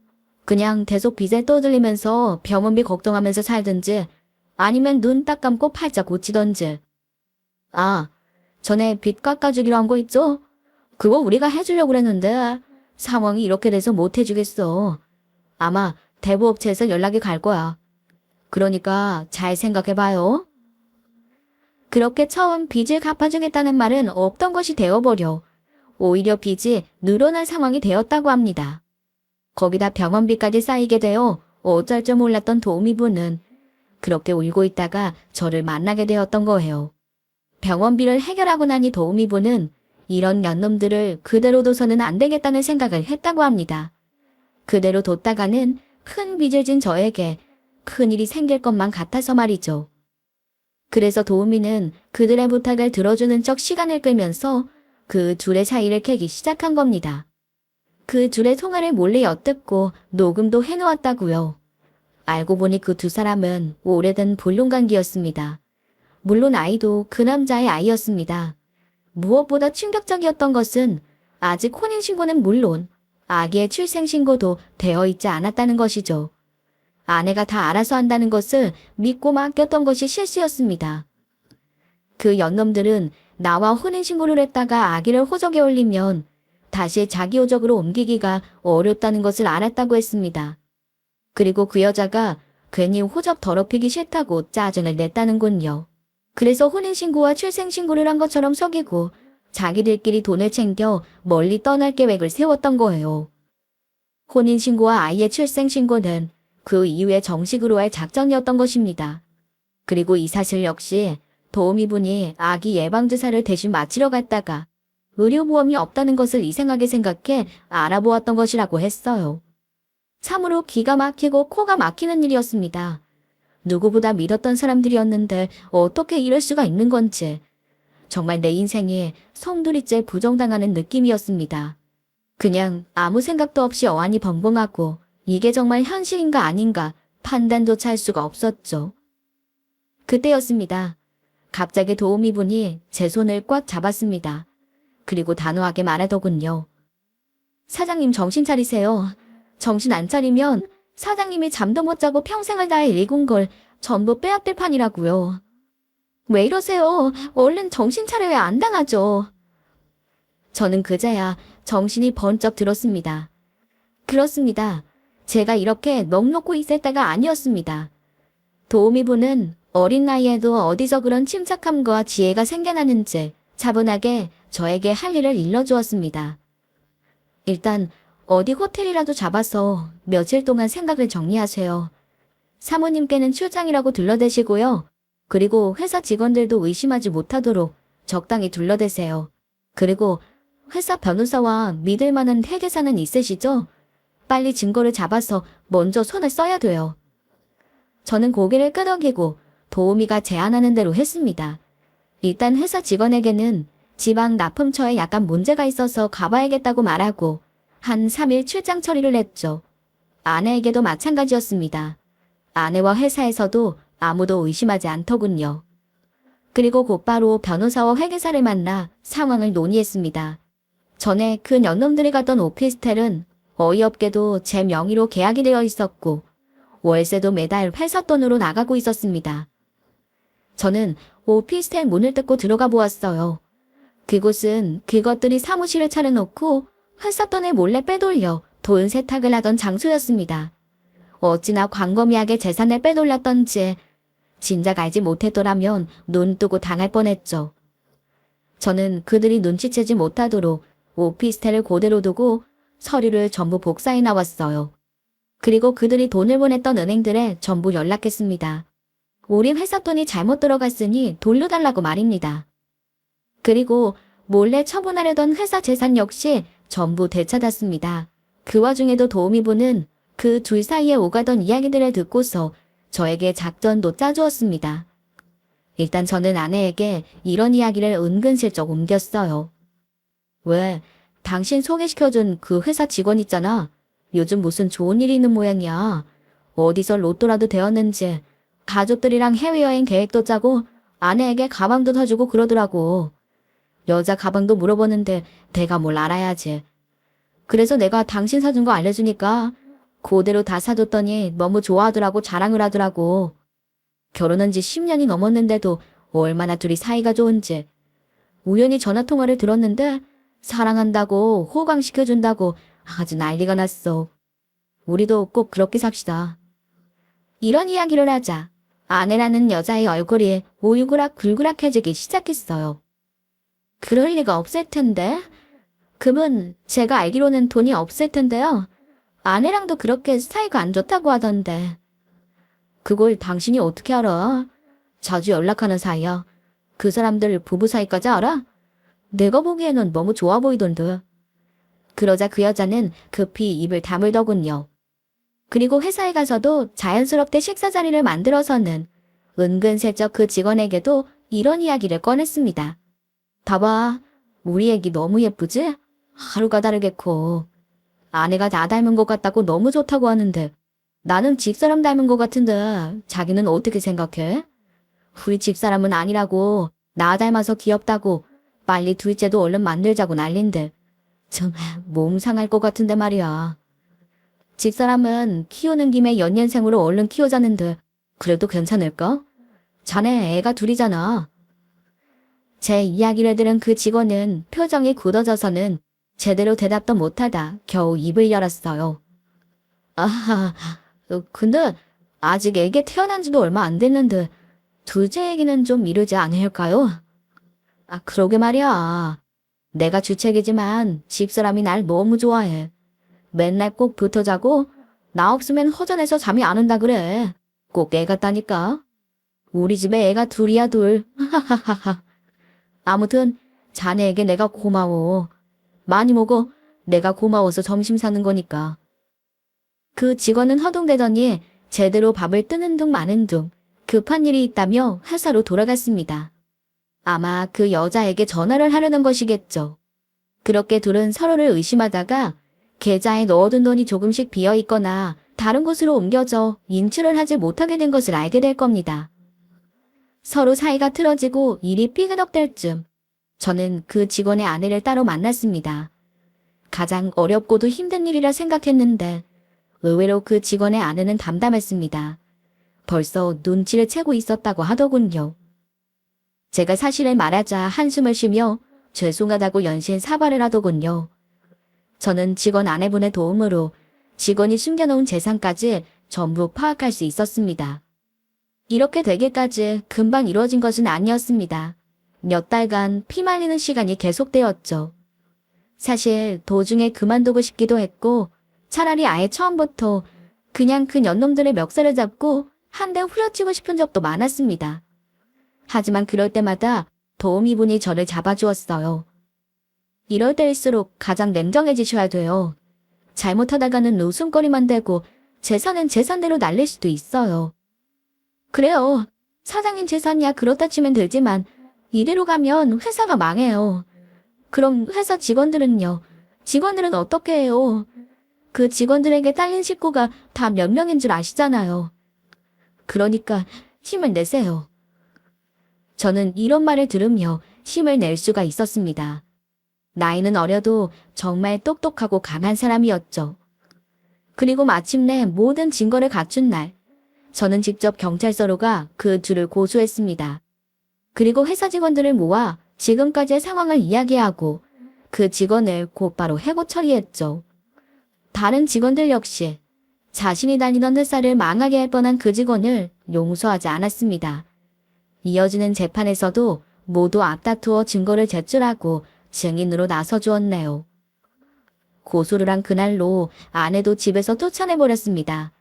그냥 계속 빚에 떠들리면서 병원비 걱정하면서 살든지 아니면 눈 딱 감고 팔자 고치던지. 아, 전에 빚 깎아주기로 한 거 있죠? 그거 우리가 해주려고 그랬는데 상황이 이렇게 돼서 못 해주겠어. 아마 대부업체에서 연락이 갈 거야. 그러니까 잘 생각해봐요. 그렇게 처음 빚을 갚아주겠다는 말은 없던 것이 되어버려 오히려 빚이 늘어난 상황이 되었다고 합니다. 거기다 병원비까지 쌓이게 되어 어쩔 줄 몰랐던 도우미분은 그렇게 울고 있다가 저를 만나게 되었던 거예요. 병원비를 해결하고 나니 도우미분은 이런 년놈들을 그대로 둬서는 안 되겠다는 생각을 했다고 합니다. 그대로 뒀다가는 큰 빚을 진 저에게 큰일이 생길 것만 같아서 말이죠. 그래서 도우미는 그들의 부탁을 들어주는 척 시간을 끌면서 그 둘의 사이를 캐기 시작한 겁니다. 그 둘의 통화를 몰래 엿듣고 녹음도 해놓았다고요. 알고 보니 그 두 사람은 오래된 불륜관계였습니다. 물론 아이도 그 남자의 아이였습니다. 무엇보다 충격적이었던 것은 아직 혼인신고는 물론 아기의 출생신고도 되어 있지 않았다는 것이죠. 아내가 다 알아서 한다는 것을 믿고 맡겼던 것이 실수였습니다. 그 연놈들은 나와 혼인신고를 했다가 아기를 호적에 올리면 다시 자기 호적으로 옮기기가 어렵다는 것을 알았다고 했습니다. 그리고 그 여자가 괜히 호적 더럽히기 싫다고 짜증을 냈다는군요. 그래서 혼인신고와 출생신고를 한 것처럼 속이고 자기들끼리 돈을 챙겨 멀리 떠날 계획을 세웠던 거예요. 혼인신고와 아이의 출생신고는 그 이후에 정식으로 할 작전이었던 것입니다. 그리고 이 사실 역시 도우미분이 아기 예방주사를 대신 맞히러 갔다가 의료보험이 없다는 것을 이상하게 생각해 알아보았던 것이라고 했어요. 참으로 기가 막히고 코가 막히는 일이었습니다. 누구보다 믿었던 사람들이었는데 어떻게 이럴 수가 있는 건지. 정말 내 인생이 송두리째 부정당하는 느낌이었습니다. 그냥 아무 생각도 없이 어안이 벙벙하고 이게 정말 현실인가 아닌가 판단조차 할 수가 없었죠. 그때였습니다. 갑자기 도우미분이 제 손을 꽉 잡았습니다. 그리고 단호하게 말하더군요. 사장님 정신 차리세요. 정신 안 차리면 사장님이 잠도 못 자고 평생을 다해 읽은 걸 전부 빼앗길 판이라고요. 왜 이러세요? 얼른 정신 차려야 안 당하죠. 저는 그제야 정신이 번쩍 들었습니다. 그렇습니다. 제가 이렇게 넋놓고 있을 때가 아니었습니다. 도우미분은 어린 나이에도 어디서 그런 침착함과 지혜가 생겨나는지 차분하게 저에게 할 일을 일러주었습니다. 일단 어디 호텔이라도 잡아서 며칠 동안 생각을 정리하세요. 사모님께는 출장이라고 둘러대시고요. 그리고 회사 직원들도 의심하지 못하도록 적당히 둘러대세요. 그리고 회사 변호사와 믿을 만한 회계사는 있으시죠? 빨리 증거를 잡아서 먼저 손을 써야 돼요. 저는 고개를 끄덕이고 도우미가 제안하는 대로 했습니다. 일단 회사 직원에게는 지방 납품처에 약간 문제가 있어서 가봐야겠다고 말하고 한 3일 출장 처리를 했죠. 아내에게도 마찬가지였습니다. 아내와 회사에서도 아무도 의심하지 않더군요. 그리고 곧바로 변호사와 회계사를 만나 상황을 논의했습니다. 전에 그 년놈들이 갔던 오피스텔은 어이없게도 제 명의로 계약이 되어 있었고 월세도 매달 회사 돈으로 나가고 있었습니다. 저는 오피스텔 문을 뜯고 들어가 보았어요. 그곳은 그것들이 사무실을 차려놓고 회사 돈을 몰래 빼돌려 돈 세탁을 하던 장소였습니다. 어찌나 광범위하게 재산을 빼돌렸던지 진작 알지 못했더라면 눈 뜨고 당할 뻔했죠. 저는 그들이 눈치채지 못하도록 오피스텔을 그대로 두고 서류를 전부 복사해 나왔어요. 그리고 그들이 돈을 보냈던 은행들에 전부 연락했습니다. 우리 회사 돈이 잘못 들어갔으니 돌려달라고 말입니다. 그리고 몰래 처분하려던 회사 재산 역시 전부 되찾았습니다. 그 와중에도 도우미분은 그 둘 사이에 오가던 이야기들을 듣고서 저에게 작전도 짜주었습니다. 일단 저는 아내에게 이런 이야기를 은근슬쩍 옮겼어요. 왜? 당신 소개시켜준 그 회사 직원 있잖아. 요즘 무슨 좋은 일이 있는 모양이야. 어디서 로또라도 되었는지 가족들이랑 해외여행 계획도 짜고 아내에게 가방도 사주고 그러더라고. 여자 가방도 물어보는데 내가 뭘 알아야지. 그래서 내가 당신 사준 거 알려주니까 그대로 다 사줬더니 너무 좋아하더라고 자랑을 하더라고. 결혼한 지 10년이 넘었는데도 얼마나 둘이 사이가 좋은지. 우연히 전화통화를 들었는데 사랑한다고 호강시켜준다고 아주 난리가 났어. 우리도 꼭 그렇게 삽시다. 이런 이야기를 하자 아내라는 여자의 얼굴이 오유그락굴그락해지기 시작했어요. 그럴 리가 없을 텐데. 그분 제가 알기로는 돈이 없을 텐데요. 아내랑도 그렇게 사이가 안 좋다고 하던데. 그걸 당신이 어떻게 알아? 자주 연락하는 사이야. 그 사람들 부부 사이까지 알아? 내가 보기에는 너무 좋아 보이던데. 그러자 그 여자는 급히 입을 다물더군요. 그리고 회사에 가서도 자연스럽게 식사 자리를 만들어서는 은근슬쩍 그 직원에게도 이런 이야기를 꺼냈습니다. 봐봐, 우리 애기 너무 예쁘지? 하루가 다르겠고. 아내가 나 닮은 것 같다고 너무 좋다고 하는데 나는 집사람 닮은 것 같은데 자기는 어떻게 생각해? 우리 집사람은 아니라고, 나 닮아서 귀엽다고, 빨리 둘째도 얼른 만들자고 난린데 참 몸 상할 것 같은데 말이야. 집사람은 키우는 김에 연년생으로 얼른 키우자는데 그래도 괜찮을까? 자네 애가 둘이잖아. 제 이야기를 들은 그 직원은 표정이 굳어져서는 제대로 대답도 못하다 겨우 입을 열었어요. 아하, 근데 아직 애기 태어난 지도 얼마 안 됐는데 둘째 얘기는 좀 이르지 않을까요? 아, 그러게 말이야. 내가 주책이지만 집사람이 날 너무 좋아해. 맨날 꼭 붙어 자고 나 없으면 허전해서 잠이 안 온다 그래. 꼭 애 같다니까. 우리 집에 애가 둘이야 둘. 하하하하. 아무튼 자네에게 내가 고마워. 많이 먹어. 내가 고마워서 점심 사는 거니까. 그 직원은 허둥대더니 제대로 밥을 뜨는 둥 마는 둥 급한 일이 있다며 회사로 돌아갔습니다. 아마 그 여자에게 전화를 하려는 것이겠죠. 그렇게 둘은 서로를 의심하다가 계좌에 넣어둔 돈이 조금씩 비어있거나 다른 곳으로 옮겨져 인출을 하지 못하게 된 것을 알게 될 겁니다. 서로 사이가 틀어지고 일이 삐그덕될 쯤 저는 그 직원의 아내를 따로 만났습니다. 가장 어렵고도 힘든 일이라 생각했는데 의외로 그 직원의 아내는 담담했습니다. 벌써 눈치를 채고 있었다고 하더군요. 제가 사실을 말하자 한숨을 쉬며 죄송하다고 연신 사과를 하더군요. 저는 직원 아내분의 도움으로 직원이 숨겨놓은 재산까지 전부 파악할 수 있었습니다. 이렇게 되기까지 금방 이루어진 것은 아니었습니다. 몇 달간 피말리는 시간이 계속되었죠. 사실 도중에 그만두고 싶기도 했고 차라리 아예 처음부터 그냥 그 년놈들의 멱살을 잡고 한 대 후려치고 싶은 적도 많았습니다. 하지만 그럴 때마다 도우미분이 저를 잡아주었어요. 이럴 때일수록 가장 냉정해지셔야 돼요. 잘못하다가는 웃음거리만 되고 재산은 재산대로 날릴 수도 있어요. 그래요. 사장님 재산이야 그렇다 치면 되지만 이대로 가면 회사가 망해요. 그럼 회사 직원들은요? 직원들은 어떻게 해요? 그 직원들에게 딸린 식구가 다 몇 명인 줄 아시잖아요. 그러니까 힘을 내세요. 저는 이런 말을 들으며 힘을 낼 수가 있었습니다. 나이는 어려도 정말 똑똑하고 강한 사람이었죠. 그리고 마침내 모든 증거를 갖춘 날, 저는 직접 경찰서로 가 그 둘을 고소했습니다. 그리고 회사 직원들을 모아 지금까지의 상황을 이야기하고 그 직원을 곧바로 해고 처리했죠. 다른 직원들 역시 자신이 다니던 회사를 망하게 할 뻔한 그 직원을 용서하지 않았습니다. 이어지는 재판에서도 모두 앞다투어 증거를 제출하고 증인으로 나서주었네요. 고소를 한 그날로 아내도 집에서 쫓아내버렸습니다.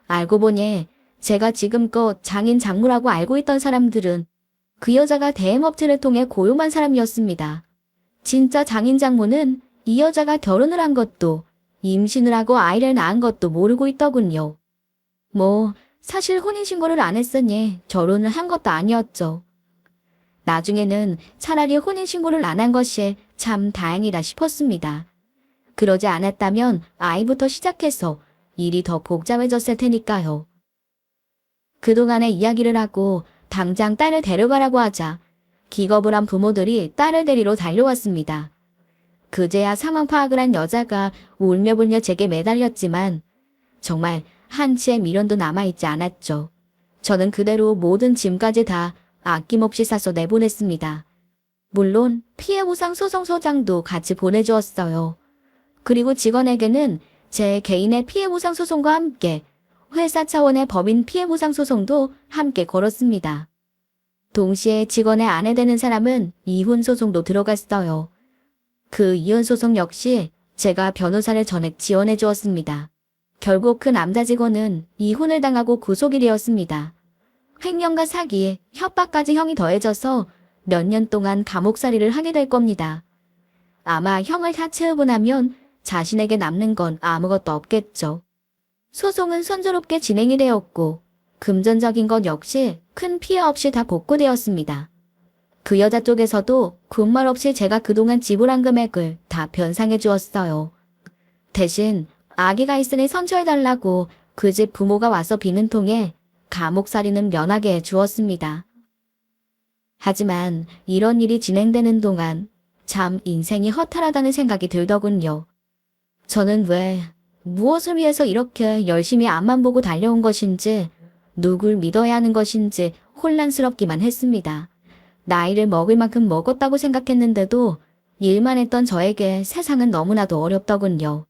알고 보니 제가 지금껏 장인 장모라고 알고 있던 사람들은 그 여자가 대행업체를 통해 고용한 사람이었습니다. 진짜 장인 장모는 이 여자가 결혼을 한 것도 임신을 하고 아이를 낳은 것도 모르고 있더군요. 사실 혼인신고를 안 했으니 결혼을 한 것도 아니었죠. 나중에는 차라리 혼인신고를 안 한 것이 참 다행이다 싶었습니다. 그러지 않았다면 아이부터 시작해서 일이 더 복잡해졌을 테니까요. 그동안의 이야기를 하고 당장 딸을 데려가라고 하자 기겁을 한 부모들이 딸을 데리러 달려왔습니다. 그제야 상황 파악을 한 여자가 울며불며 제게 매달렸지만 정말 한치의 미련도 남아있지 않았죠. 저는 그대로 모든 짐까지 다 아낌없이 사서 내보냈습니다. 물론 피해보상 소송서장도 같이 보내주었어요. 그리고 직원에게는 제 개인의 피해보상 소송과 함께 회사 차원의 법인 피해보상 소송도 함께 걸었습니다. 동시에 직원의 아내 되는 사람은 이혼 소송도 들어갔어요. 그 이혼 소송 역시 제가 변호사를 전액 지원해 주었습니다. 결국 그 남자 직원은 이혼을 당하고 구속이 되었습니다. 횡령과 사기, 협박까지 형이 더해져서 몇 년 동안 감옥살이를 하게 될 겁니다. 아마 형을 다 채우고 나면 자신에게 남는 건 아무것도 없겠죠. 소송은 순조롭게 진행이 되었고 금전적인 것 역시 큰 피해 없이 다 복구되었습니다. 그 여자 쪽에서도 군말 없이 제가 그동안 지불한 금액을 다 변상해 주었어요. 대신 아기가 있으니 선처해달라고 그 집 부모가 와서 비는 통에 감옥살이는 면하게 해주었습니다. 하지만 이런 일이 진행되는 동안 참 인생이 허탈하다는 생각이 들더군요. 저는 왜, 무엇을 위해서 이렇게 열심히 앞만 보고 달려온 것인지, 누굴 믿어야 하는 것인지 혼란스럽기만 했습니다. 나이를 먹을 만큼 먹었다고 생각했는데도 일만 했던 저에게 세상은 너무나도 어렵더군요.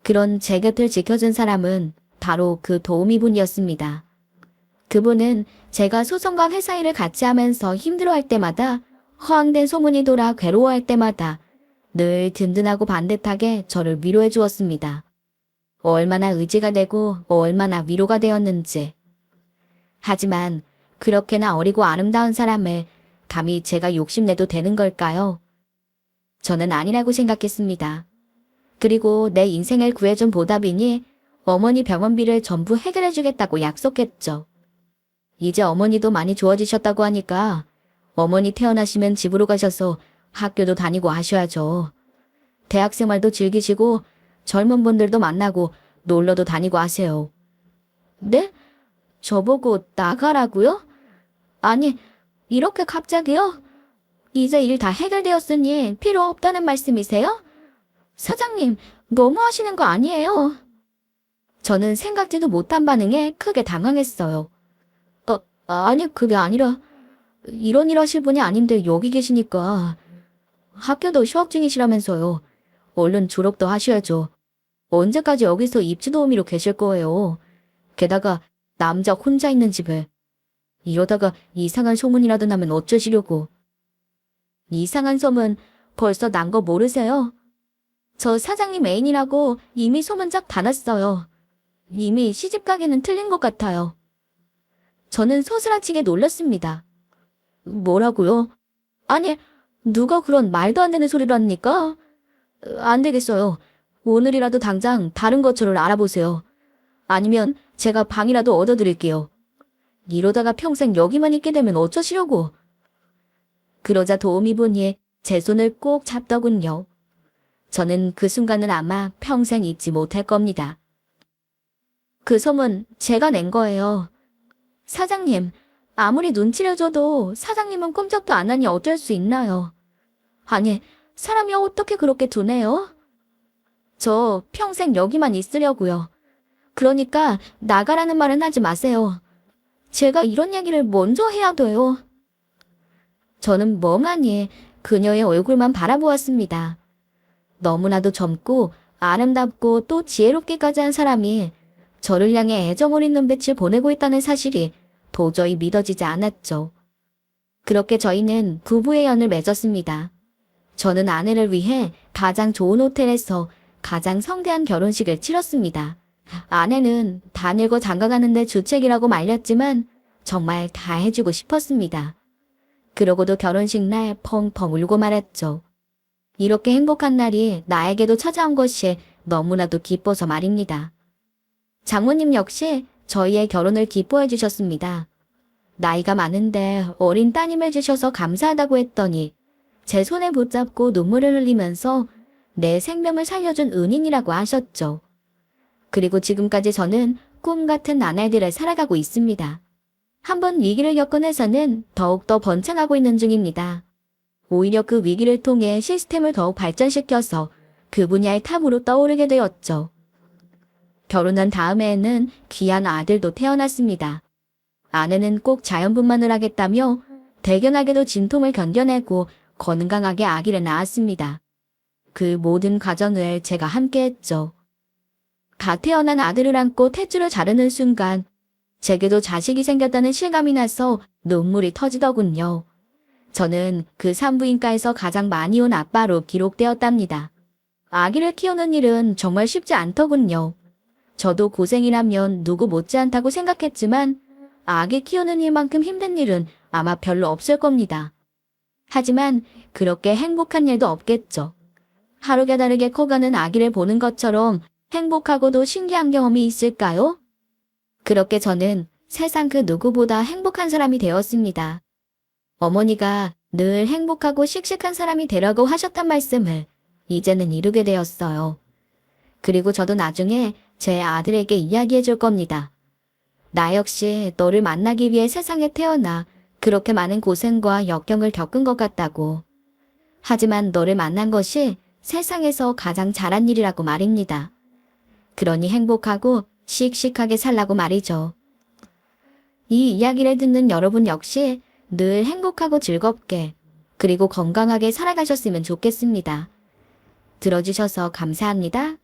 그런 제 곁을 지켜준 사람은 바로 그 도우미분이었습니다. 그분은 제가 소송과 회사 일을 같이 하면서 힘들어할 때마다, 허황된 소문이 돌아 괴로워할 때마다 늘 든든하고 반듯하게 저를 위로해 주었습니다. 얼마나 의지가 되고 얼마나 위로가 되었는지. 하지만 그렇게나 어리고 아름다운 사람을 감히 제가 욕심내도 되는 걸까요? 저는 아니라고 생각했습니다. 그리고 내 인생을 구해준 보답이니 어머니 병원비를 전부 해결해주겠다고 약속했죠. 이제 어머니도 많이 좋아지셨다고 하니까 어머니 태어나시면 집으로 가셔서 학교도 다니고 하셔야죠. 대학 생활도 즐기시고 젊은 분들도 만나고 놀러도 다니고 하세요. 네? 저보고 나가라고요? 아니, 이렇게 갑자기요? 이제 일 다 해결되었으니 필요 없다는 말씀이세요? 사장님, 너무하시는 거 아니에요? 저는 생각지도 못한 반응에 크게 당황했어요. 아니, 그게 아니라 이런 일 하실 분이 아닌데 여기 계시니까. 학교도 휴학 중이시라면서요. 얼른 졸업도 하셔야죠. 언제까지 여기서 입주도우미로 계실 거예요. 게다가 남자 혼자 있는 집에. 이러다가 이상한 소문이라도 나면 어쩌시려고. 이상한 소문 벌써 난 거 모르세요? 저 사장님 애인이라고 이미 소문짝 다 났어요. 이미 시집가기는 틀린 것 같아요. 저는 소스라치게 놀랐습니다. 뭐라고요? 아니, 누가 그런 말도 안 되는 소리를 합니까? 안 되겠어요. 오늘이라도 당장 다른 거처를 알아보세요. 아니면 제가 방이라도 얻어드릴게요. 이러다가 평생 여기만 있게 되면 어쩌시려고. 그러자 도우미분이 제 손을 꼭 잡더군요. 저는 그 순간을 아마 평생 잊지 못할 겁니다. 그 소문 제가 낸 거예요. 사장님, 아무리 눈치를 줘도 사장님은 꼼짝도 안 하니 어쩔 수 있나요? 아니, 사람이 어떻게 그렇게 둔해요? 저 평생 여기만 있으려고요. 그러니까 나가라는 말은 하지 마세요. 제가 이런 얘기를 먼저 해야 돼요. 저는 멍하니 그녀의 얼굴만 바라보았습니다. 너무나도 젊고 아름답고 또 지혜롭기까지 한 사람이 저를 향해 애정 어린 눈빛을 보내고 있다는 사실이 도저히 믿어지지 않았죠. 그렇게 저희는 부부의 연을 맺었습니다. 저는 아내를 위해 가장 좋은 호텔에서 가장 성대한 결혼식을 치렀습니다. 아내는 다 늙어 장가가는데 주책이라고 말렸지만 정말 다 해주고 싶었습니다. 그러고도 결혼식 날 펑펑 울고 말았죠. 이렇게 행복한 날이 나에게도 찾아온 것이 너무나도 기뻐서 말입니다. 장모님 역시 저희의 결혼을 기뻐해 주셨습니다. 나이가 많은데 어린 따님을 주셔서 감사하다고 했더니 제 손에 붙잡고 눈물을 흘리면서 내 생명을 살려준 은인이라고 하셨죠. 그리고 지금까지 저는 꿈 같은 나날들을 살아가고 있습니다. 한번 위기를 겪은 회사는 더욱더 번창하고 있는 중입니다. 오히려 그 위기를 통해 시스템을 더욱 발전시켜서 그 분야의 탑으로 떠오르게 되었죠. 결혼한 다음에는 귀한 아들도 태어났습니다. 아내는 꼭 자연분만을 하겠다며 대견하게도 진통을 견뎌내고 건강하게 아기를 낳았습니다. 그 모든 과정을 제가 함께했죠. 갓 태어난 아들을 안고 탯줄을 자르는 순간 제게도 자식이 생겼다는 실감이 나서 눈물이 터지더군요. 저는 그 산부인과에서 가장 많이 온 아빠로 기록되었답니다. 아기를 키우는 일은 정말 쉽지 않더군요. 저도 고생이라면 누구 못지않다고 생각했지만 아기 키우는 일만큼 힘든 일은 아마 별로 없을 겁니다. 하지만 그렇게 행복한 일도 없겠죠. 하루가 다르게 커가는 아기를 보는 것처럼 행복하고도 신기한 경험이 있을까요? 그렇게 저는 세상 그 누구보다 행복한 사람이 되었습니다. 어머니가 늘 행복하고 씩씩한 사람이 되라고 하셨단 말씀을 이제는 이루게 되었어요. 그리고 저도 나중에 제 아들에게 이야기해 줄 겁니다. 나 역시 너를 만나기 위해 세상에 태어나 그렇게 많은 고생과 역경을 겪은 것 같다고. 하지만 너를 만난 것이 세상에서 가장 잘한 일이라고 말입니다. 그러니 행복하고 씩씩하게 살라고 말이죠. 이 이야기를 듣는 여러분 역시 늘 행복하고 즐겁게 그리고 건강하게 살아가셨으면 좋겠습니다. 들어주셔서 감사합니다.